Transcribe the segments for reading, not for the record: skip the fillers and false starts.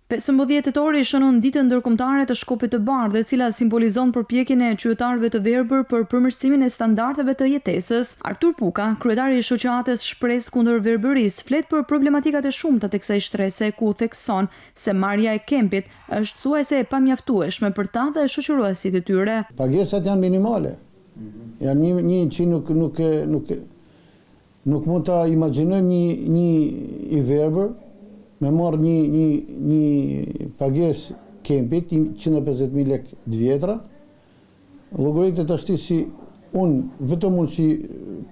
15 tetori shënon ditën ndërkombëtare të Shkopit të Bardhë, e cila simbolizon përpjekjen e qytetarëve të verbër për përmirësimin e standardeve të jetesës. Artur Puka, kryetari i shoqatës Shpresë kundër verbërisë, flet për problematikat e shumta të kësaj shtrese, ku thekson se marrja e kempit është thuajse e pamjaftueshme për ta dhe shoqëruesit e tyre. Pagesat janë minimale. Janë një që nuk mund ta imagjinojmë një i verbër me marrë një pagesë kempit, 150.000 lekë 2 vjetra. Llogaritë ashtu si vetëm unë që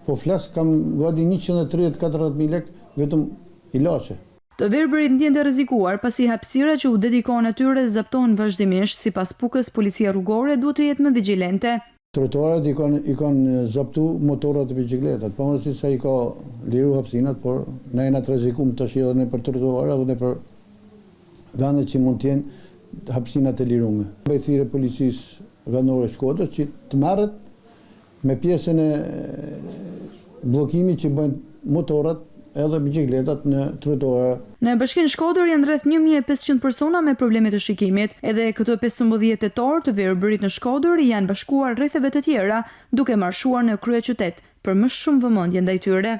po flas, kam gati 130-140.000 lekë vetëm ilaçe. Të verbërit ndjen të rrezikuar pasi hapësira që u dedikohen atyre zaptohen vazhdimisht. Sipas Pukës, policia rrugore duhet të jetë më vigjilente. Trotuarat i kanë zaptu motorat e biçikletat, pavarësisht se i ka liru hapësinat, por ne jena të rrezikuar tash edhe në për trotuara dhe në për vende që mund të jenë hapësinat e liruara. Mbajtësia e policisë vendore Shkodrës që të merret me pjesën e bllokimit që bëjnë motorat edhe biçikletat në trotuara. Në Bashkinë Shkodër janë rreth 1500 persona me probleme të shikimit. Edhe këtë 15 tetor të verbërit në Shkodër janë bashkuar rretheve të tjera, duke marshuar në kryeqytet për më shumë vëmendje ndaj tyre.